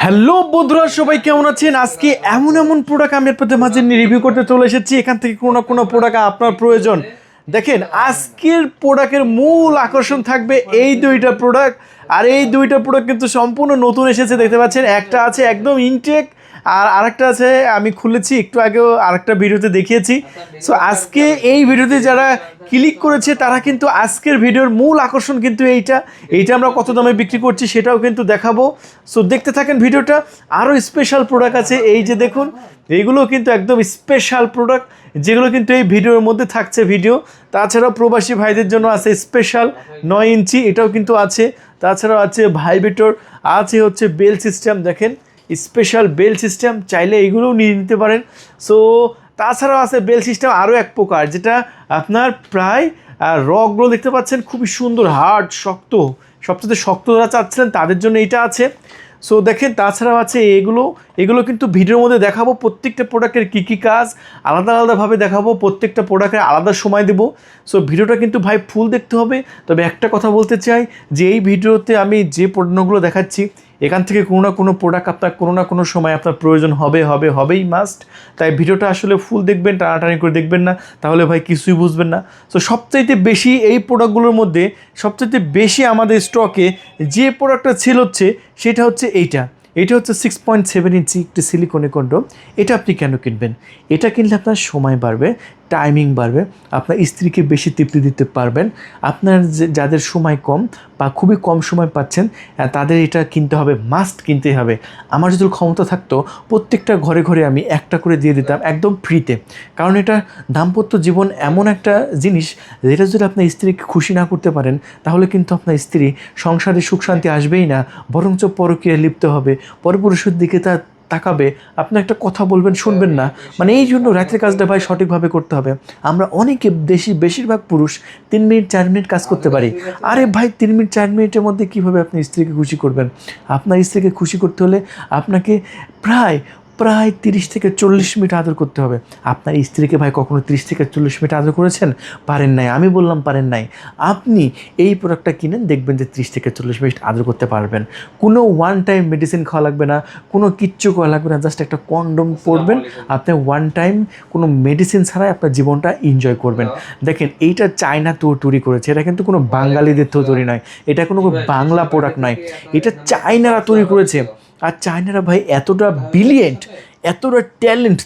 Hello বন্ধুরা, সবাই কেমন আছেন? আজকে এমন এমন প্রোডাক্ট আমি আপনাদের মাঝে রিভিউ করতে চলে এসেছি। এখান থেকে কোনো না কোনো প্রোডাক্ট আপনার প্রয়োজন। দেখেন, আজকের প্রোডাক্টের মূল আকর্ষণ থাকবে এই দুইটা প্রোডাক্ট। আর এই দুইটা প্রোডাক্ট কিন্তু সম্পূর্ণ নতুন এসেছে, দেখতে পাচ্ছেন। একটা আছে একদম ইনটেক, আর আরেকটা আছে আমি খুলেছি একটু আগেও আরেকটা ভিডিওতে দেখিয়েছি। সো আজকে এই ভিডিওতে যারা ক্লিক করেছে তারা কিন্তু আজকের ভিডিওর মূল আকর্ষণ কিন্তু এইটা আমরা কত দামে বিক্রি করছি সেটাও কিন্তু দেখাবো। সো দেখতে থাকেন ভিডিওটা। আরও স্পেশাল প্রোডাক্ট আছে, এই যে দেখুন, এইগুলো কিন্তু একদম স্পেশাল প্রোডাক্ট যেগুলো কিন্তু এই ভিডিওর মধ্যে থাকছে ভিডিও। তাছাড়াও প্রবাসী ভাইদের জন্য আছে স্পেশাল 9 ইঞ্চি, এটাও কিন্তু আছে। তাছাড়াও আছে ভাইব্রেটর, আছে হচ্ছে বেল সিস্টেম, দেখেন স্পেশাল বেল সিস্টেম, চাইলে এইগুলোও নিয়ে নিতে পারেন। সো তাছাড়াও আছে বেল সিস্টেম আরও এক প্রকার, যেটা আপনার প্রায় রকগুলো দেখতে পাচ্ছেন খুবই সুন্দর, হার্ড, শক্ত, সবচেয়ে শক্ত যারা চাচ্ছিলেন তাদের জন্য এইটা আছে। সো দেখেন, তাছাড়াও আছে এগুলো কিন্তু ভিডিওর মধ্যে দেখাবো। প্রত্যেকটা প্রোডাক্টের কী কী কাজ আলাদা আলাদাভাবে দেখাবো, প্রত্যেকটা প্রোডাক্টের আলাদা সময় দেবো। সো ভিডিওটা কিন্তু ভাই ফুল দেখতে হবে। তবে একটা কথা বলতে চাই যে এই ভিডিওতে আমি যে পণ্যগুলো দেখাচ্ছি এখান থেকে কোনো না কোনো প্রোডাক্ট আপনার কোনো না কোনো সময় আপনার প্রয়োজন হবেই মাস্ট। তাই ভিডিওটা আসলে ফুল দেখবেন, টানাটানি করে দেখবেন না, তাহলে ভাই কিছুই বুঝবেন না। সো সবচাইতে বেশি এই প্রোডাক্টগুলোর মধ্যে সবচাইতে বেশি আমাদের স্টকে যে প্রোডাক্টটা ছিল সেটা হচ্ছে এটা হচ্ছে 6.7 ইঞ্চি একটি সিলিকনে কন্ডম। এটা আপনি কেন কিনবেন? এটা কিনলে আপনার সময় বাড়বে, টাইমিং বাড়বে, আপনার স্ত্রীকে বেশি তৃপ্তি দিতে পারবেন। আপনার যাদের সময় কম বা খুবই কম সময় পাচ্ছেন তাদের এটা কিনতে হবে, মাস্ট কিনতেই হবে। আমার যদি ক্ষমতা থাকতো প্রত্যেকটা ঘরে ঘরে আমি একটা করে দিয়ে দিতাম একদম ফ্রিতে। কারণ এটা দাম্পত্য জীবন এমন একটা জিনিস যেটা যদি আপনার স্ত্রীকে খুশি না করতে পারেন তাহলে কিন্তু আপনার স্ত্রী সংসারে সুখ শান্তি আসবেই না, বরঞ্চ পরকীয়ায় লিপ্ত হবে, পরপুরুষের দিকে তার তাকাবে, আপনি একটা কথা বলবেন শুনবেন না। মানে এই জন্য রাতের কাজটা ভাই সঠিকভাবে করতে হবে। আমরা অনেকে বেশিরভাগ পুরুষ 3 মিনিট 4 মিনিট কাজ করতে পারি। আরে ভাই, 3 মিনিট 4 মিনিটের মধ্যে কীভাবে আপনি স্ত্রীকে খুশি করবেন? আপনার স্ত্রীকে খুশি করতে হলে আপনাকে প্রায় 30 থেকে 40 মিনিট আদর করতে হবে। আপনার স্ত্রীকে ভাই কখনো 30 থেকে 40 মিনিট আদর করেছেন? পারেন নাই, আমি বললাম পারেন নাই। আপনি এই প্রোডাক্টটা কিনেন, দেখবেন যে 30 থেকে 40 মিনিট আদর করতে পারবেন। কোনো ওয়ান টাইম মেডিসিন খাওয়া লাগবে না, কোনো কিচ্ছু করা লাগবে না, জাস্ট একটা কন্ডোম পরবেন, আপনি ওয়ান টাইম কোনো মেডিসিন ছাড়াই আপনার জীবনটা এনজয় করবেন। দেখেন, এইটা চায়না তৈরি করেছে, এটা কিন্তু কোনো বাঙালিদের তৈরি নয়, এটা কোনো বাংলা প্রোডাক্ট নয়, এটা চায়নারা তৈরি করেছে। আর চায়নারা ভাই এতটা ব্রিলিয়েন্ট, এতটা ট্যালেন্ট,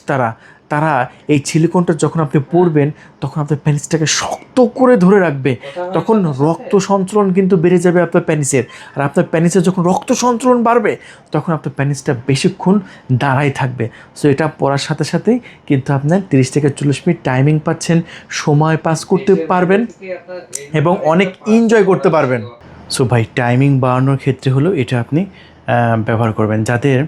তারা এই সিলিকনটা যখন আপনি পরবেন তখন আপনার প্যানিসটাকে শক্ত করে ধরে রাখবে, তখন রক্ত সঞ্চালন কিন্তু বেড়ে যাবে আপনার প্যানিসের। আর আপনার প্যানিসের যখন রক্ত সঞ্চালন বাড়বে তখন আপনার প্যানিসটা বেশিক্ষণ দাঁড়াই থাকবে। সো এটা পরার সাথে সাথেই কিন্তু আপনার 30 থেকে 40 মিনিট টাইমিং পাচ্ছেন, সময় পাস করতে পারবেন এবং অনেক এনজয় করতে পারবেন। সো ভাই, টাইমিং বাড়ানোর ক্ষেত্রে হলো এটা আপনি ব্যবহার করবেন। যাদের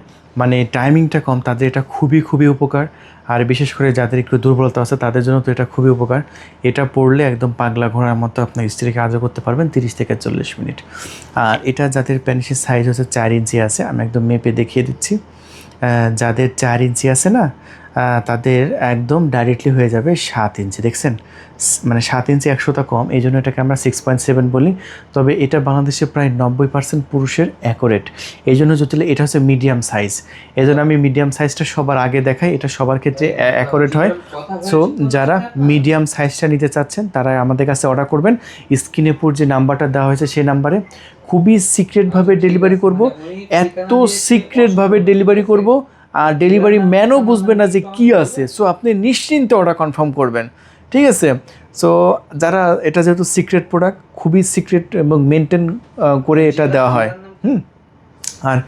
মানে টাইমিংটা কম তাদের এটা খুবই উপকার। আর বিশেষ করে যাদের একটু দুর্বলতা আছে তাদের জন্য তো এটা খুবই উপকার। এটা পড়লে একদম পাগলা ঘোড়ার মতো আপনার স্ত্রীকে আদর করতে পারবেন 30 থেকে 40 মিনিট। আর এটা যাদের প্যানিসের সাইজ হচ্ছে 4 ইঞ্চি আছে, আমি একদম মেপে দেখিয়ে দিচ্ছি। যাদের 4 ইঞ্চি আছে না, তাদের একদম ডাইরেক্টলি হয়ে যাবে 7 ইঞ্চি। দেখছেন, মানে 7 ইঞ্চি 100টা কম, এই জন্য এটাকে আমরা 6.7 বলি। তবে এটা বাংলাদেশে প্রায় 90% পুরুষের অ্যাকোরেট, এই জন্য যদি এটা হচ্ছে মিডিয়াম সাইজ, এই জন্য আমি মিডিয়াম সাইজটা সবার আগে দেখাই, এটা সবার ক্ষেত্রে অ্যাকোরেট হয়। সো যারা মিডিয়াম সাইজটা নিতে চাচ্ছেন তারা আমাদের কাছে অর্ডার করবেন। স্ক্রিনে পুর যে নাম্বারটা দেওয়া হয়েছে সেই নাম্বারে খুবই সিক্রেটভাবে ডেলিভারি করব, এত সিক্রেটভাবে ডেলিভারি করব, আর ডেলিভারি ম্যানও বুঝবে না যে কী আছে। সো আপনি নিশ্চিন্তে অর্ডার কনফার্ম করবেন, ঠিক আছে? সো যারা, এটা যেহেতু সিক্রেট প্রোডাক্ট, খুবই সিক্রেট এবং মেনটেন করে এটা দেওয়া হয়। আর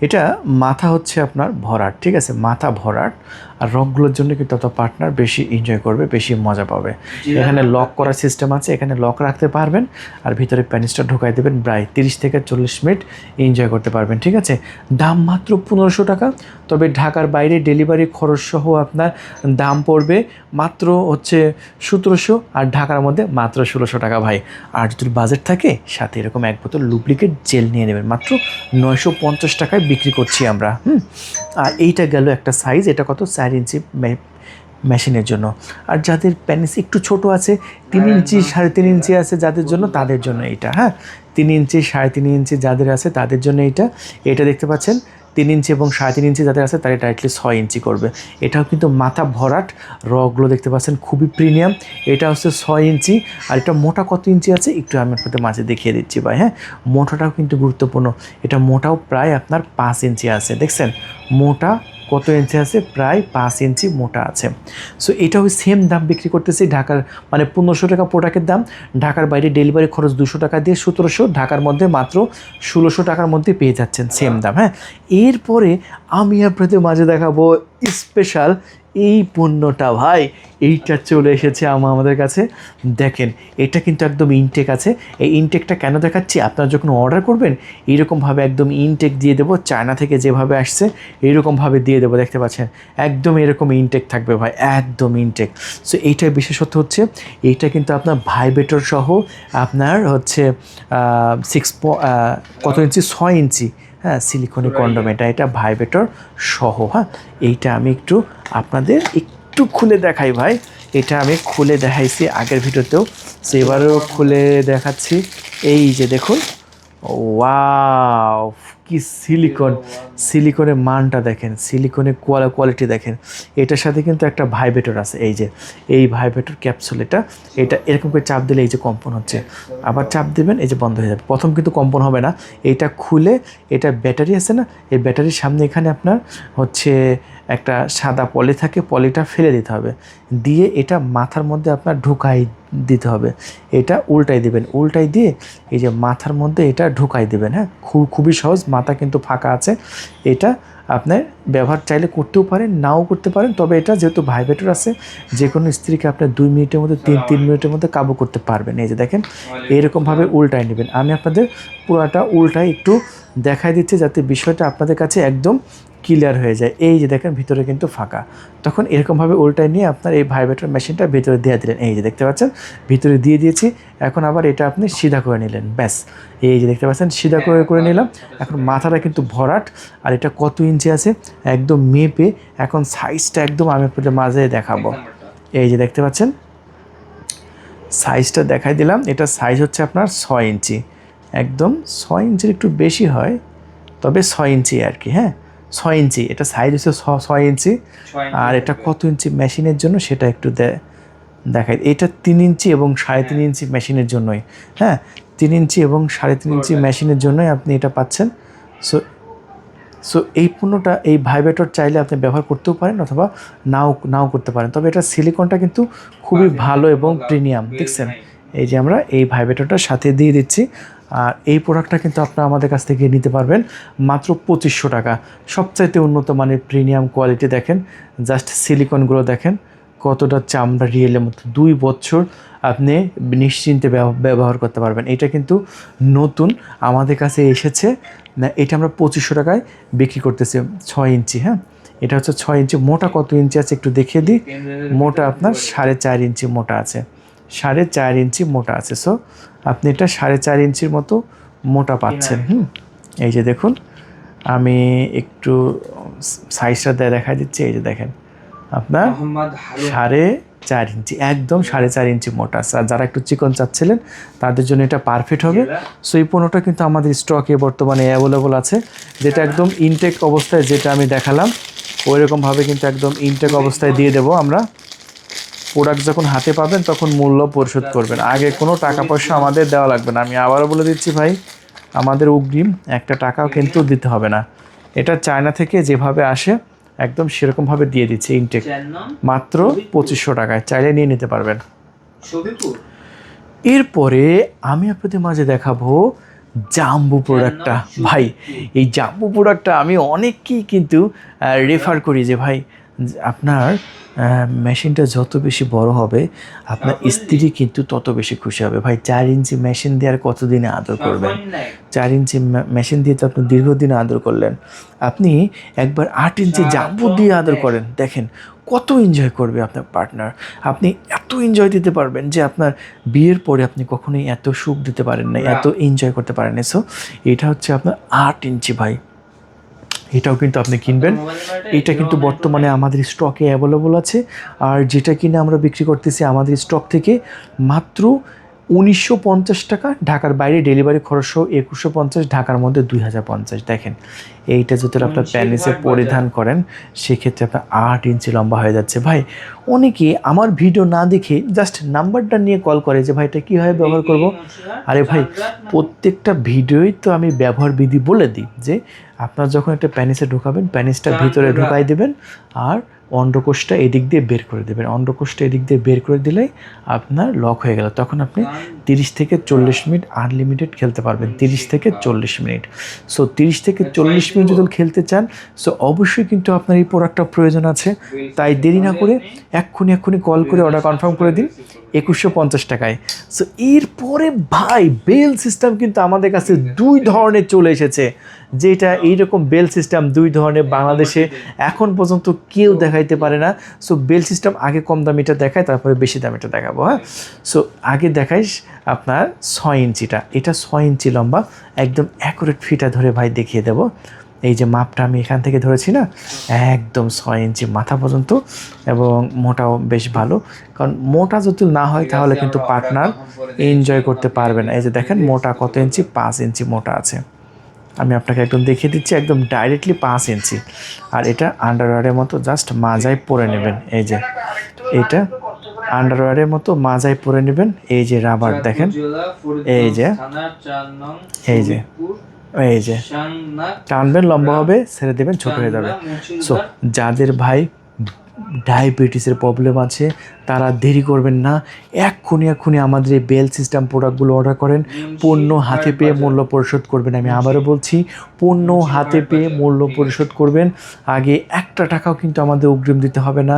এটা মাথা হচ্ছে আপনার ভরাট, ঠিক আছে, মাথা ভরাট। আর রকগুলোর জন্য কিন্তু আপনার পার্টনার বেশি এনজয় করবে, বেশি মজা পাবে। এখানে লক করার সিস্টেম আছে, এখানে লক রাখতে পারবেন আর ভিতরে প্যানিসটা ঢোকাই দেবেন, প্রায় 30 থেকে 40 মিনিট এনজয় করতে পারবেন, ঠিক আছে? দাম মাত্র 1500 টাকা। তবে ঢাকার বাইরে ডেলিভারি খরচ সহ আপনার দাম পড়বে মাত্র হচ্ছে 1700, আর ঢাকার মধ্যে মাত্র 1600 টাকা ভাই। আর যদি বাজেট থাকে সাথে এরকম এক বোতল লুব্রিকেট জেল নিয়ে নেবেন, মাত্র 950 টাকায় বিক্রি করছি আমরা। আর এইটা গেল একটা সাইজ, এটা কত 4 ইঞ্চি মেশিনের জন্য। আর যাদের প্যানিস একটু ছোট আছে, 3 ইঞ্চি 3.5 ইঞ্চি আছে যাদের জন্য, তাদের জন্য এইটা। হ্যাঁ, 3 ইঞ্চি 3.5 ইঞ্চি যাদের আছে তাদের জন্য এইটা। এটা দেখতে পাচ্ছেন 3 ইঞ্চি এবং 3.5 ইঞ্চি যাদের আছে তারা ডাইরেক্টলি 6 ইঞ্চি করবে। এটাও কিন্তু মাথা ভরাট, রগুলো দেখতে পাচ্ছেন খুবই প্রিমিয়াম। এটা হচ্ছে 6 ইঞ্চি। আর এটা মোটা কত ইঞ্চি আছে একটু আমি আপনাদের মাঝে দেখিয়ে দিচ্ছি ভাই। হ্যাঁ, মোটাটাও কিন্তু গুরুত্বপূর্ণ। এটা মোটাও প্রায় আপনার 5 ইঞ্চি আছে, দেখছেন মোটা কত ইঞ্চি আছে, প্রায় 5 ইঞ্চি মোটা আছে। সো এটাও সেম দাম বিক্রি করতেছি ঢাকার, মানে 1500 টাকা প্রোডাক্টের দাম। ঢাকার বাইরে ডেলিভারি খরচ 200 টাকা দিয়ে 1700, ঢাকার মধ্যে মাত্র 1600 টাকার মধ্যে পেয়ে যাচ্ছেন সেম দাম। হ্যাঁ, এরপরে আমি আপনাদের মাঝে দেখাবো স্পেশাল এই পণ্যটা ভাই। এইটা চলে এসেছে আমাদের কাছে, দেখেন এটা কিন্তু একদম ইনটেক আছে। এই ইনটেকটা কেন দেখাচ্ছি, আপনারা যখন অর্ডার করবেন এইরকমভাবে একদম ইনটেক দিয়ে দেবো, চায়না থেকে যেভাবে আসছে এইরকমভাবে দিয়ে দেবো, দেখতে পাচ্ছেন একদম এরকম ইনটেক থাকবে ভাই, একদম ইনটেক। সো এইটার বিশেষত্ব হচ্ছে এইটা কিন্তু আপনার ভাইব্রেটর সহ আপনার হচ্ছে কত ইঞ্চি, 6 ইঞ্চি। হ্যাঁ, সিলিকনের কন্ডোম, এটা ভাইব্রেটর সহ। হ্যাঁ, এইটা আমি একটু আপনাদের একটু খুলে দেখাই ভাই। এটা আমি খুলে দেখাইছি আগের ভিডিওতেও, সেবারও খুলে দেখাচ্ছি। এই যে দেখুন, ওয়াও কি সিলিকনের মানটা দেখেন, সিলিকনের কোয়ালিটি দেখেন। এটার সাথে কিন্তু একটা ভাইব্রেটর আছে, এই যে এই ভাইব্রেটর ক্যাপসুল। এটা এরকম করে চাপ দিলে এই যে কম্পন হচ্ছে, আবার চাপ দেবেন এই যে বন্ধ হয়ে যাবে। প্রথম কিন্তু কম্পন হবে না। এটা খুলে, এটা ব্যাটারি আছে না, এই ব্যাটারির সামনে এখানে আপনার হচ্ছে একটা সাদা পলি থাকে, পলিটা ফেলে দিতে হবে, দিয়ে এটা মাথার মধ্যে আপনার ঢুকাই দিতে হবে। এটা উল্টাই দিবেন, উল্টাই দিয়ে এই যে মাথার মধ্যে এটা ঢুকাই দিবেন। হ্যাঁ, খুবই সহজ, মাথা কিন্তু ফাঁকা আছে। এটা আপনার ব্যবহার চাইলে করতেও পারেন, নাও করতে পারেন, তবে এটা যেহেতু ভাইব্রেটর আছে, যে কোনো স্ত্রীকে আপনার 2 মিনিটের মধ্যে 3 মিনিটের মধ্যে কাবু করতে পারবেন। এই যে দেখেন এরকমভাবে উল্টাই নেবেন। আমি আপনাদের পুরাটা উল্টাই একটু দেখাই দিচ্ছি যাতে বিষয়টা আপনাদের কাছে একদম ক্লিয়ার হয়ে যায়। এই যে দেখেন ভিতরে কিন্তু ফাঁকা, তখন এরকমভাবে উল্টায় নিয়ে আপনার এই ভাইব্রেটর মেশিনটা ভিতরে দিয়ে দিলেন। এই যে দেখতে পাচ্ছেন ভিতরে দিয়ে দিয়েছি। এখন আবার এটা আপনি সিধা করে নিলেন, ব্যাস। এই যে দেখতে পাচ্ছেন সিধা করে নিলাম। এখন মাথাটা কিন্তু ভরাট। আর এটা কত ইঞ্চি আছে একদম মেপে, এখন সাইজটা একদম আমি আপনাদের মাঝে দেখাবো। এই যে দেখতে পাচ্ছেন সাইজটা দেখাই দিলাম। এটা সাইজ হচ্ছে আপনার 6 ইঞ্চি, একদম 6 ইঞ্চির একটু বেশি হয়, তবে 6 ইঞ্চি আর কি। হ্যাঁ, 6 ইঞ্চি এটা সাইজ হচ্ছে 6 ইঞ্চি। আর এটা কত ইঞ্চি মেশিনের জন্য সেটা একটু দেখাই। এটা 3 ইঞ্চি এবং 3.5 ইঞ্চি মেশিনের জন্যই। হ্যাঁ, 3 ইঞ্চি এবং 3.5 ইঞ্চি মেশিনের জন্যই আপনি এটা পাচ্ছেন। সো এই পণ্যটা, এই ভাইব্রেটর চাইলে আপনি ব্যবহার করতেও পারেন অথবা নাও করতে পারেন, তবে এটা সিলিকনটা কিন্তু খুবই ভালো এবং প্রিমিয়াম। দেখছেন এই যে আমরা এই ভাইব্রেটরটার সাথে দিয়ে দিচ্ছি। আর এই প্রোডাক্টটা কিন্তু আপনারা আমাদের কাছ থেকে নিতে পারবেন মাত্র 2500 টাকা। সবচাইতে উন্নত মানের প্রিমিয়াম কোয়ালিটি দেখেন, জাস্ট সিলিকনগুলো দেখেন কতটা চামড়া রিয়েলের মতো। 2 বছর আপনি নিশ্চিন্তে ব্যবহার করতে পারবেন। এটা কিন্তু নতুন আমাদের কাছে এসেছে না, এটা আমরা 2500 টাকায় বিক্রি করতেছি। 6 ইঞ্চি। হ্যাঁ, এটা হচ্ছে 6 ইঞ্চি। মোটা কত ইঞ্চি আছে একটু দেখিয়ে দিই। মোটা আপনার 4.5 ইঞ্চি মোটা আছে, 4.5 ইঞ্চি মোটা আছে। সো আপনি এটা 4.5 ইঞ্চির মতো মোটা পাচ্ছেন। এই যে দেখুন আমি একটু সাইজটা দেখা দিচ্ছি। এই যে দেখেন আপনার 4.5 ইঞ্চি, একদম 4.5 ইঞ্চি মোটা আছে। আর যারা একটু চিকন চাচ্ছিলেন তাদের জন্য এটা পারফেক্ট হবে। সো এই পণ্যটা কিন্তু আমাদের স্টকে বর্তমানে অ্যাভেলেবল আছে, যেটা একদম ইনটেক অবস্থায়, যেটা আমি দেখালাম ওই রকমভাবে কিন্তু একদম ইনটেক অবস্থায় দিয়ে দেবো আমরা। প্রোডাক্ট যখন হাতে পাবেন তখন মূল্য পরিশোধ করবেন, আগে কোনো টাকা পয়সা আমাদের দেওয়া লাগবে না। আমি আবারও বলে দিচ্ছি ভাই, আমাদের অগ্রিম একটা টাকাও কিন্তু দিতে হবে না। এটা চায়না থেকে যেভাবে আসে একদম সেরকমভাবে দিয়ে দিচ্ছে ইনটেক, মাত্র 2500 টাকায়, চাইলে নিয়ে নিতে পারবেন। এরপরে আমি আপনাদের মাঝে দেখাবো জাম্বু প্রোডাক্টটা। ভাই এই জাম্বু প্রোডাক্টটা আমি অনেককেই কিন্তু রেফার করি যে ভাই আপনার মেশিনটা যত বেশি বড় হবে আপনার স্ত্রী কিন্তু তত বেশি খুশি হবে। ভাই 4 ইঞ্চি মেশিন দিয়ে আর কতদিনে আদর করবেন? 4 ইঞ্চি মেশিন দিয়ে তো আপনি দীর্ঘদিনে আদর করলেন, আপনি একবার 8 ইঞ্চি জাম্বু দিয়ে আদর করেন, দেখেন কত এনজয় করবে আপনার পার্টনার। আপনি এত এনজয় দিতে পারবেন যে আপনার বিয়ের পরে আপনি কখনোই এত সুখ দিতে পারেন না, এত এনজয় করতে পারেন না। সো এটা হচ্ছে আপনার 8 ইঞ্চি ভাই, এটাও কিন্তু আপনি কিনবেন। এটা কিন্তু বর্তমানে আমাদের স্টকে অ্যাভেলেবল আছে। আর যেটা কিনে আমরা বিক্রি করতেছি আমাদের স্টক থেকে মাত্র 1950 টাকা, ঢাকার বাইরে ডেলিভারি খরচ সহ 2150, ঢাকার মধ্যে 2050। দেখেন এইটা যদি আপনার প্যানিসে পরিধান করেন সেক্ষেত্রে আপনার 8 ইঞ্চি লম্বা হয়ে যাচ্ছে। ভাই অনেকে আমার ভিডিও না দেখে জাস্ট নাম্বারটা নিয়ে কল করে যে ভাই এটা কীভাবে ব্যবহার করব। আরে ভাই প্রত্যেকটা ভিডিওই তো আমি ব্যবহার বিধি বলে দিই যে আপনার যখন একটা প্যানিসে ঢোকাবেন প্যানিসটা ভিতরে ঢুকাই দেবেন আর অন্ডকোষটা এদিক দিয়ে বের করে দেবেন। অন্ডকোষটা এদিক দিয়ে বের করে দিলেই আপনার লক হয়ে গেল। তখন আপনি 30 থেকে 40 মিনিট আনলিমিটেড খেলতে পারবেন। 30 থেকে 40 মিনিট। সো 30 থেকে 40 মিনিট যদি খেলতে চান সো অবশ্যই কিন্তু আপনার এই প্রোডাক্টটা প্রয়োজন আছে। তাই দেরি না করে এক্ষুনি কল করে অর্ডার কনফার্ম করে দিন 2150 টাকায়। সো এরপরে ভাই বেল সিস্টেম কিন্তু আমাদের কাছে 2 ধরনের চলে এসেছে, যেটা এইরকম বেল সিস্টেম 2 ধরনের বাংলাদেশে এখন পর্যন্ত কেউ দেখাইতে পারে না। সো বেল সিস্টেম আগে কম দামিটা দেখায়, তারপরে বেশি দামিটা দেখাবো। হ্যাঁ, সো আগে দেখাইস আপনার 6 ইঞ্চিটা, এটা 6 ইঞ্চি লম্বা, একদম অ্যাকুরেট ফিটা ধরে ভাই দেখিয়ে দেবো। এই যে মাপটা আমি এখান থেকে ধরেছি না, একদম 6 ইঞ্চি মাথা পর্যন্ত, এবং মোটাও বেশ ভালো। কারণ মোটা যদি না হয় তাহলে কিন্তু পার্টনার এনজয় করতে পারবে না। এই যে দেখেন মোটা কত ইঞ্চি, 5 ইঞ্চি মোটা আছে। আমি আপনাকে একদম দেখিয়ে দিচ্ছি, একদম ডাইরেক্টলি 5 ইঞ্চি। আর এটা আন্ডারওয়্যারের মতো জাস্ট মাজায় পরে নেবেন। এই যে এটা আন্ডারওয়্যারের মতো মাজায় পরে নেবেন। এই যে রাবার দেখেন, এই যে এই যে এই যে টানবেন লম্বা হবে, ছেড়ে দেবেন ছোট হয়ে যাবে। সো যাদের ভাই ডায়াবেটিসের প্রবলেম আছে তারা দেরি করবেন না, এক্ষুনি আমাদের এই বেল সিস্টেম প্রোডাক্টগুলো অর্ডার করেন। পণ্য হাতে পেয়ে মূল্য পরিশোধ করবেন। আমি আবারও বলছি, পণ্য হাতে পেয়ে মূল্য পরিশোধ করবেন। আগে একটা টাকাও কিন্তু আমাদের অগ্রিম দিতে হবে না,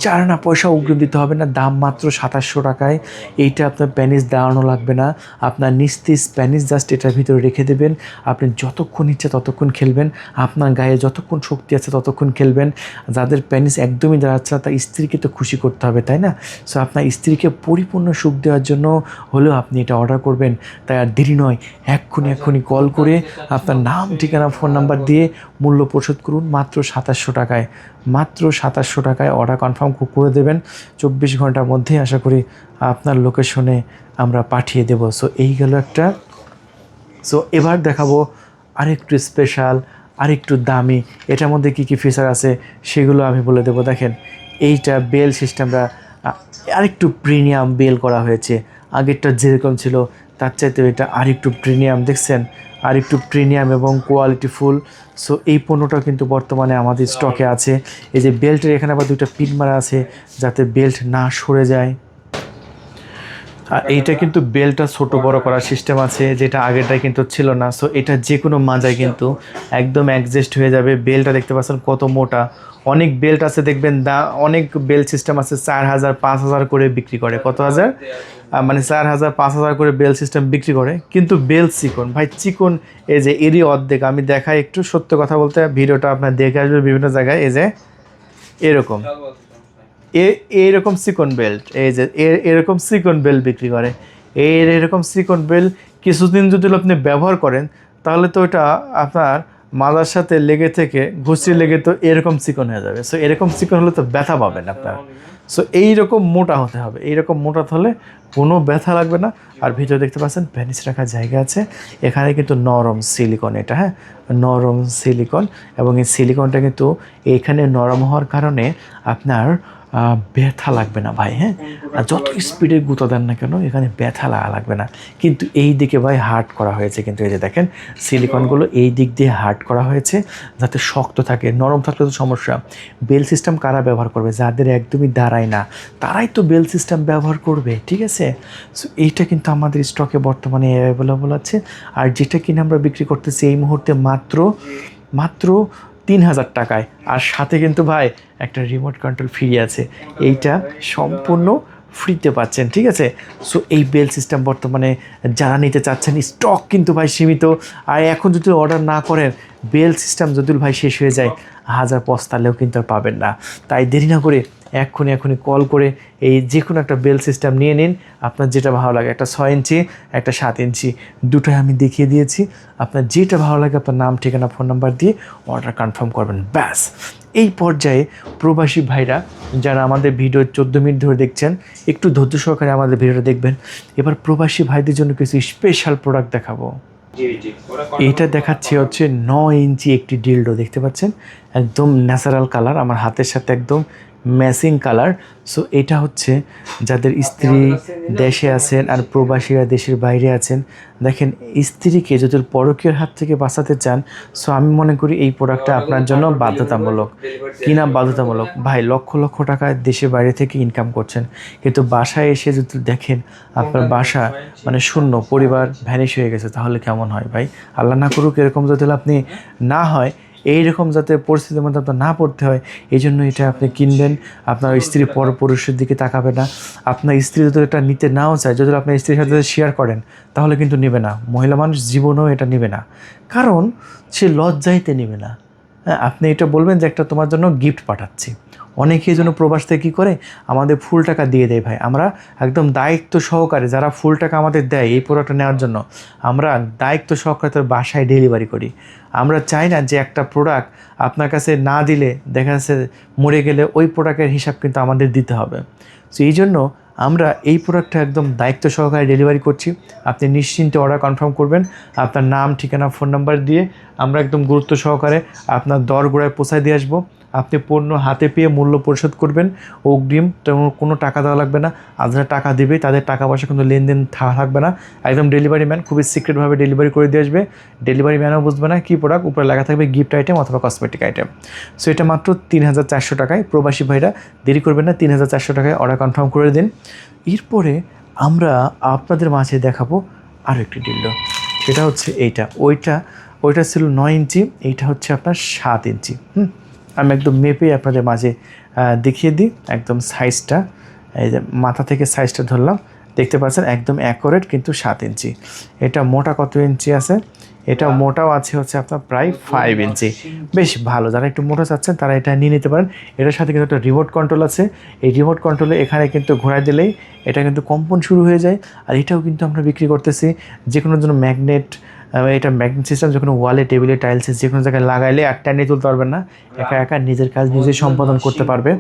4 আনা পয়সা অগ্রিম দিতে হবে না। দাম মাত্র 2700 টাকায়। এইটা আপনার প্যানিস দাঁড়ানো লাগবে না, আপনার নিস্তেজ প্যানিস জাস্ট এটার ভিতরে রেখে দেবেন। আপনি যতক্ষণ ইচ্ছে ততক্ষণ খেলবেন, আপনার গায়ে যতক্ষণ শক্তি আছে ততক্ষণ খেলবেন। যাদের প্যানিস একদমই দাঁড়াচ্ছে না তার স্ত্রীকে তো খুশি করতে হবে, তাই না? সো আপনার স্ত্রীকে পরিপূর্ণ সুখ দেওয়ার জন্য হলেও আপনি এটা অর্ডার করবেন। তাই আর দেরি নয়, এক্ষুনি কল করে আপনার নাম, ঠিকানা, ফোন নাম্বার দিয়ে মূল্য পরিশোধ করুন মাত্র 2700 টাকায়। মাত্র 2700 টাকায় অর্ডার কনফার্ম করে দেবেন। 24 ঘন্টার মধ্যে আশা করি আপনার লোকেশনে আমরা পাঠিয়ে দেব। সো এই গেল একটা। সো এবার দেখাবো আরেকটু স্পেশাল, আরেকটু দামি, এটার মধ্যে কী কী ফিচার আছে সেগুলো আমি বলে দেবো। দেখেন এইটা বেল সিস্টেমটা আরেকটু প্রিমিয়াম বেল করা হয়েছে। আগেরটা যেরকম ছিল তার চাইতে এটা আরেকটু প্রিমিয়াম, দেখছেন, আরেকটু প্রিমিয়াম এবং কোয়ালিটিফুল। সো এই পণ্যটা কিন্তু বর্তমানে আমাদের স্টকে আছে। এই যে বেল্টের এখানে আবার 2টা পিন মারা আছে যাতে বেল্ট না সরে যায়। আর এইটা কিন্তু বেলটা ছোট বড় করার সিস্টেম আছে, যেটা আগেরটাই কিন্তু ছিল না। সো এটা যে কোনো মাজায় কিন্তু একদম অ্যাডজাস্ট হয়ে যাবে। বেলটা দেখতে পাচ্ছেন কত মোটা। অনেক বেল্ট আছে দেখবেন, অনেক বেল সিস্টেম আছে 4000 5000 করে বিক্রি করে। কত হাজার? মানে 4000 5000 করে বেল সিস্টেম বিক্রি করে, কিন্তু বেল চিকন ভাই, চিকন। এই যে এরই অর্ধেক আমি দেখাই একটু, সত্য কথা বলতে ভিডিওটা আপনার দেখে আসবে বিভিন্ন জায়গায়। এই যে এরকম এইরকম চিকন বেল্ট, এই যে এরকম চিকন বেল্ট বিক্রি করে। এরকম চিকন বেল্ট কিছুদিন যদি আপনি ব্যবহার করেন তাহলে তো ওটা আপনার মাজার সাথে লেগে থেকে ঘুষি লেগে তো এরকম চিকন হয়ে যাবে। সো এরকম চিকন হলে তো ব্যথা পাবেন আপনার। সো এইরকম মোটা হতে হবে, এইরকম মোটা হলে কোনো ব্যথা লাগবে না। আর ভিতরে দেখতে পাচ্ছেন প্যানিস রাখার জায়গা আছে। এখানে কিন্তু নরম সিলিকন, এটা হ্যাঁ নরম সিলিকন, এবং এই সিলিকনটা কিন্তু এখানে নরম হওয়ার কারণে আপনার ব্যথা লাগবে না ভাই। হ্যাঁ, আর যত স্পিডে গুঁতো দেন না কেন এখানে ব্যথা লাগবে না। কিন্তু এই দিকে ভাই হার্ড করা হয়েছে, কিন্তু এই যে দেখেন সিলিকনগুলো এই দিক দিয়ে হার্ড করা হয়েছে যাতে শক্ত থাকে। নরম থাকলে তো সমস্যা। বেল সিস্টেম কারা ব্যবহার করবে? যাদের একদমই দাঁড়ায় না তারাই তো বেল সিস্টেম ব্যবহার করবে, ঠিক আছে? সো এইটা কিন্তু আমাদের স্টকে বর্তমানে অ্যাভেলেবল আছে। আর যেটা কিনে আমরা বিক্রি করতেছি এই মুহূর্তে মাত্র 3000 টাকায়। আর সাথে কিন্তু ভাই একটা রিমোট কন্ট্রোল ফ্রি আছে। এইটা সম্পূর্ণ ফ্রিতে পাচ্ছেন, ঠিক আছে। সো এই বেল সিস্টেম বর্তমানে যারা নিতে চাচ্ছেন, স্টক কিন্তু ভাই সীমিত। আর এখন যদি অর্ডার না করেন, বেল সিস্টেম যদি ভাই শেষ হয়ে যায়, 1000 পস্তালেও কিন্তু আর পাবেন না। তাই দেরি না করে এক্ষুনি কল করে এই যে কোনো একটা বেল সিস্টেম নিয়ে নিন, আপনার যেটা ভালো লাগে। একটা 6 ইঞ্চি, একটা 7 ইঞ্চি, দুটোই আমি দেখিয়ে দিয়েছি। আপনার যেটা ভালো লাগে আপনার নাম, ঠিকানা, ফোন নাম্বার দিয়ে অর্ডার কনফার্ম করবেন, ব্যাস। এই পর্যায়ে প্রবাসী ভাইরা যারা আমাদের ভিডিও 14 মিনিট ধরে দেখছেন, একটু ধৈর্য সহকারে আমাদের ভিডিওটা দেখবেন। এবার প্রবাসী ভাইদের জন্য কিছু স্পেশাল প্রোডাক্ট দেখাবো। এটা দেখাচ্ছি হচ্ছে 9 ইঞ্চি একটি ডিলডো, দেখতে পাচ্ছেন একদম ন্যাচারাল কালার, আমার হাতের সাথে একদম ম্যাচিং কালার। সো এটা হচ্ছে যাদের স্ত্রী দেশে আছেন আর প্রবাসীরা দেশের বাইরে আছেন, দেখেন স্ত্রীকে যদি পরকীয়ার হাত থেকে বাঁচাতে চান, সো আমি মনে করি এই প্রোডাক্টটা আপনার জন্য বাধ্যতামূলক। কিনা বাধ্যতামূলক ভাই, লক্ষ লক্ষ টাকা দেশের বাইরে থেকে ইনকাম করছেন, কিন্তু বাসায় এসে যদি দেখেন আপনার বাসা মানে শূন্য, পরিবার ভ্যানিশ হয়ে গেছে, তাহলে কেমন হয় ভাই? আল্লাহ না করুক এরকম যদি আপনি না হয়, এইরকম যাতে পরিস্থিতির মধ্যে আপনার না পড়তে হয়, এই জন্য এটা আপনি কিনবেন। আপনার স্ত্রী পুরুষের দিকে তাকাবে না। আপনার স্ত্রী যদি এটা নিতে নাও চায়, যদি আপনার স্ত্রীর সাথে শেয়ার করেন, তাহলে কিন্তু নেবে না। মহিলা মানুষ জীবনেও এটা নেবে না, কারণ সে লজ্জাইতে নেবে না। হ্যাঁ, আপনি এটা বলবেন যে একটা তোমার জন্য গিফট পাঠাচ্ছি। অনেকেই জন্য প্রবাস থেকে কী করে, আমাদের ফুল টাকা দিয়ে দেয় ভাই। আমরা একদম দায়িত্ব সহকারে, যারা ফুল টাকা আমাদের দেয় এই প্রোডাক্টটা নেওয়ার জন্য, আমরা দায়িত্ব সহকারে তার বাসায় ডেলিভারি করি। আমরা চাই না যে একটা প্রোডাক্ট আপনার কাছে না দিলে দেখা যাচ্ছে মরে গেলে ওই প্রোডাক্টের হিসাব কিন্তু আমাদের দিতে হবে। সো এই জন্য আমরা এই প্রোডাক্টটা একদম দায়িত্ব সহকারে ডেলিভারি করছি। আপনি নিশ্চিন্তে অর্ডার কনফার্ম করবেন, আপনার নাম, ঠিকানা, ফোন নাম্বার দিয়ে আমরা একদম গুরুত্ব সহকারে আপনার দরগোড়ায় পৌঁছায় দিয়ে আসবো। আপনি পণ্য হাতে পেয়ে মূল্য পরিশোধ করবেন, অগ্রিম তেমন কোনো টাকা দেওয়া লাগবে না। আর যারা টাকা দেবে তাদের টাকা পয়সা কিন্তু লেনদেন থাকবে না। একদম ডেলিভারি ম্যান খুবই সিক্রেটভাবে ডেলিভারি করে দিয়ে আসবে। ডেলিভারি ম্যানও বুঝবে না কী প্রোডাক্ট, উপরে লেখা থাকবে গিফট আইটেম অথবা কসমেটিক আইটেম। সো এটা মাত্র 3400 টাকায়। প্রবাসী ভাইরা দেরি করবেন না, 3400 টাকায় অর্ডার কনফার্ম করে দিন। এরপরে আমরা আপনাদের মাঝে দেখাবো আরও একটি ডিল্ডো, সেটা হচ্ছে এইটা। ওইটা ছিল 9 ইঞ্চি, এইটা হচ্ছে আপনার 7 ইঞ্চি। আমি একদম মেপে আপনাদের মাঝে দেখিয়ে দিই একদম সাইজটা। এই যে মাথা থেকে সাইজটা ধরলাম, দেখতে পাচ্ছেন একদম অ্যাকুরেট, কিন্তু 7 ইঞ্চি। এটা মোটা কত ইঞ্চি আছে? এটা মোটাও আছে হচ্ছে আপনার প্রায় 5 ইঞ্চি। বেশ ভালো, যারা একটু মোটা চাচ্ছেন তারা এটা নিয়ে নিতে পারেন। এটার সাথে কিন্তু একটা রিমোট কন্ট্রোল আছে। এই রিমোট কন্ট্রোলে এখানে কিন্তু ঘোরায় দিলেই এটা কিন্তু কম্পন শুরু হয়ে যায়। আর এটাও কিন্তু আমরা বিক্রি করতেছি যে কোনো জন্য ম্যাগনেট। এটা ম্যাগনেট সিস্টেম, যখন ওয়ালে, টেবিলে, টাইলসে যে কোনো জায়গায় লাগাইলে আর টানিয়ে তুলতে পারবেন না, একা একা নিজের কাজ নিজে সম্পাদন করতে পারবে।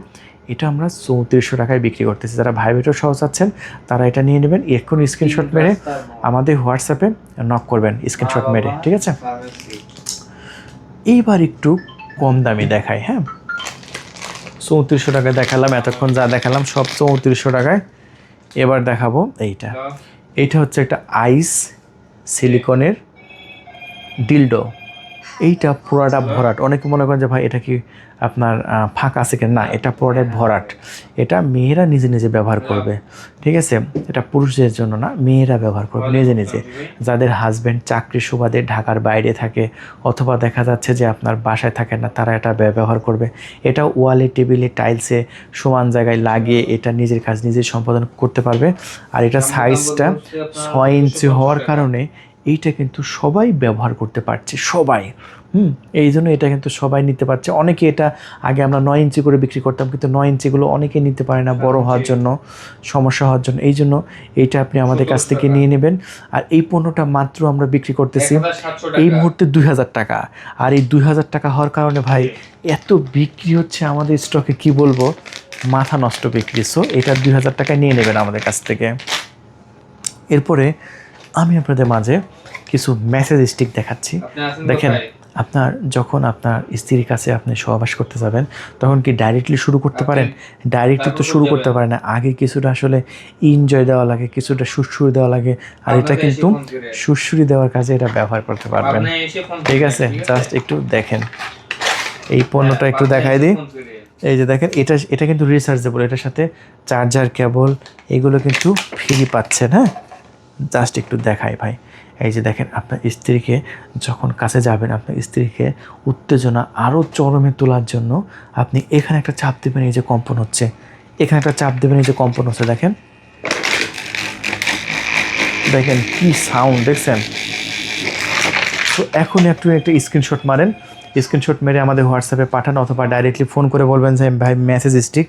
এটা আমরা 3400 টাকায় বিক্রি করতেছি। যারা ভাইব্রেটর সহ চাচ্ছেন তারা এটা নিয়ে নেবেন। এখন স্ক্রিনশট মেরে আমাদের হোয়াটসঅ্যাপে নক করবেন, স্ক্রিনশট মেরে, ঠিক আছে। এইবার একটু কম দামি দেখাই। হ্যাঁ, 3400 টাকায় দেখালাম, এতক্ষণ যা দেখালাম সব 3400 টাকায়। এবার দেখাবো এইটা হচ্ছে একটা আইস সিলিকনের ডিলডো। এইটা পুরাটা ভরাট। অনেকে মনে করেন যে ভাই এটা কি আপনার ফাঁকা আছে কিনা, না, এটা পুরোটাই ভরাট। এটা মেয়েরা নিজে নিজে ব্যবহার করবে, ঠিক আছে। এটা পুরুষদের জন্য না, মেয়েরা ব্যবহার করবে নিজে নিজে। যাদের হাজব্যান্ড চাকরি সুবাদে ঢাকার বাইরে থাকে অথবা দেখা যাচ্ছে যে আপনার বাসায় থাকে না, তারা এটা ব্যবহার করবে। এটা ওয়ালে, টেবিলে, টাইলসে সমান জায়গায় লাগিয়ে এটা নিজের কাজ নিজে সম্পাদন করতে পারবে। আর এটা সাইজটা 6 ইঞ্চি হওয়ার কারণে এইটা কিন্তু সবাই ব্যবহার করতে পারছে, সবাই। এই জন্য এটা কিন্তু সবাই নিতে পারছে। অনেকে এটা আগে আমরা 9 ইঞ্চি করে বিক্রি করতাম, কিন্তু 9 ইঞ্চিগুলো অনেকে নিতে পারে না বড় হওয়ার জন্য, সমস্যা হওয়ার জন্য। এই জন্য এইটা আপনি আমাদের কাছ থেকে নিয়ে নেবেন। আর এই পণ্যটা মাত্র আমরা বিক্রি করতেছি এই মুহূর্তে 2000 টাকা। আর এই 2000 টাকা হওয়ার কারণে ভাই এত বিক্রি হচ্ছে আমাদের স্টকে, কি বলবো, মাথা নষ্ট বিক্রি। সো এটা 2000 টাকায় নিয়ে নেবেন আমাদের কাছ থেকে। এরপরে আমি আপনাদের মাঝে কিছু মেসেজ স্টিক দেখাচ্ছি। দেখেন, যখন আপনার স্ত্রীর কাছে আপনি সহবাস করতে যাবেন, তখন কি ডাইরেক্টলি শুরু করতে পারেন? ডাইরেক্টলি তো শুরু করতে পারেন না, আগে কিছুটা আসলে এনজয় দেওয়া লাগে, কিছুটা সুরসুরি দেওয়া লাগে। আর এটা কিন্তু সুরসুরি দেওয়ার কাজে এটা ব্যবহার করতে পারবেন, ঠিক আছে। জাস্ট একটু দেখেন, এই পণ্যটা একটু দেখাই দিই। এই যে দেখেন, এটা কিন্তু রিচার্জেবল, এটার সাথে চার্জার, কেবল এগুলো কিন্তু ফ্রি পাচ্ছেন। হ্যাঁ, জাস্ট একটু দেখাই ভাই। এই যে দেখেন, আপনার স্ত্রীকে যখন কাছে যাবেন, আপনার স্ত্রীকে উত্তেজনা আরও চরমে তোলার জন্য আপনি এখানে একটা চাপ দেবেন, এই যে কম্পন হচ্ছে, এখানে একটা চাপ দেবেন, এই যে কম্পন হচ্ছে দেখেন, দেখেন কি সাউন্ড দেখছেন। তো এখন একটু একটা স্ক্রিনশট মারেন, স্ক্রিনশট মেরে আমাদের হোয়াটসঅ্যাপে পাঠান অথবা ডাইরেক্টলি ফোন করে বলবেন যে ভাই মেসেজ স্টিক,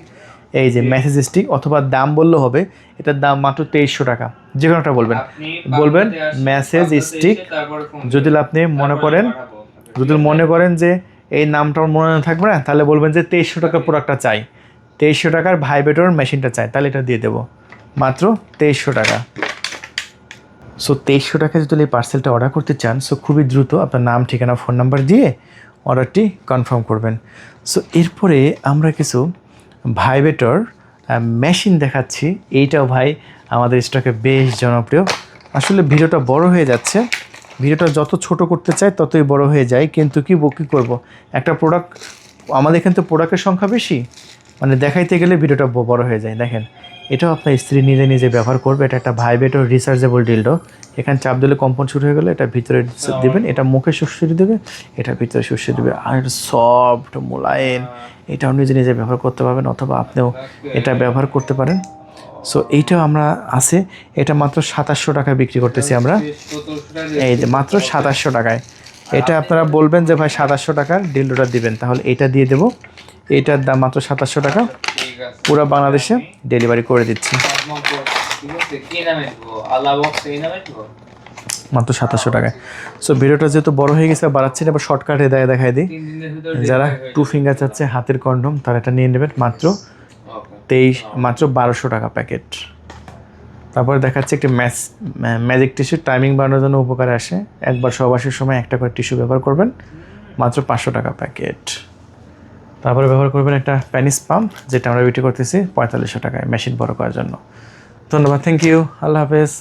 এই যে মেসেজ স্টিক, অথবা দাম বললে হবে, এটার দাম মাত্র 2300 টাকা, যে কোনোটা বলবেন, বলবেন মেসেজ স্টিক। যদি আপনি মনে করেন যে এই নামটা মনে থাকবে না, তাহলে বলবেন যে 2300 টাকার প্রোডাক্টটা চাই, 2300 টাকার ভাইব্রেটর মেশিনটা চাই, তাহলে এটা দিয়ে দেবো মাত্র 2300 টাকা। সো 2300 টাকায় যদি এই পার্সেলটা অর্ডার করতে চান, সো খুবই দ্রুত আপনার নাম, ঠিকানা, ফোন নাম্বার দিয়ে অর্ডারটি কনফার্ম করবেন। সো এরপরে আমরা কিছু ভাইব্রেটর মেশিন দেখাচ্ছি। এইটাও ভাই আমাদের স্টকে বেশ জনপ্রিয়। আসলে ভিডিওটা বড় হয়ে যাচ্ছে, ভিডিওটা যত ছোট করতে চাই ততই বড় হয়ে যায়, কিন্তু কী করব, একটা প্রোডাক্ট আমাদের এখানে তো প্রোডাক্টের সংখ্যা বেশি, মানে দেখাইতে গেলে ভিডিওটা বড় হয়ে যায়। দেখেন, এটাও আপনার স্ত্রী নিজে ব্যবহার করবে। এটা একটা ভাইব্রেটর রিচার্জেবল ডিলডো। এখানে চাপ দিলে কম্পন শুরু হয়ে গেলে এটা ভিতরে দিবেন, এটা মুখে শুষিয়ে দেবে, এটা ভিতরে শুষিয়ে দেবে, আর এটা সফট মোলায়েম। এটাও নিজে ব্যবহার করতে পারবেন, অথবা আপনিও এটা ব্যবহার করতে পারেন। সো এইটাও আমরা আছে, এটা মাত্র 2700 টাকায় বিক্রি করতেছি আমরা, এই যে মাত্র 2700 টাকায়। এটা আপনারা বলবেন যে ভাই 2700 টাকার ডিলডোটা দিবেন, তাহলে এটা দিয়ে দেবো। এইটার দাম মাত্র 2700 টাকা, পুরো বাংলাদেশে ডেলিভারি করে দিচ্ছি মাত্র 2700 টাকায়। সো ভিডিওটা যেহেতু বড় হয়ে গেছে বাড়াচ্ছি না, এবার শর্টকাটে দেখাই দিই। যারা 2 ফিঙ্গার চাচ্ছে হাতের কন্ডম, তারা এটা নিয়ে নেবেন মাত্র 1200 টাকা প্যাকেট। তারপরে দেখাচ্ছে একটি ম্যাজিক টিস্যু, টাইমিং বাড়ানোর জন্য উপকারে আসে। একবার সহবাসের সময় একটা করে টিস্যু ব্যবহার করবেন, মাত্র 500 টাকা প্যাকেট। তারপরে ব্যবহার করবেন একটা প্যানিস পাম্প, যেটা আমরা বিক্রি করতেছি 4500 টাকায় মেশিন বড় করার জন্য। ধন্যবাদ, থ্যাংক ইউ, আল্লাহ হাফেজ।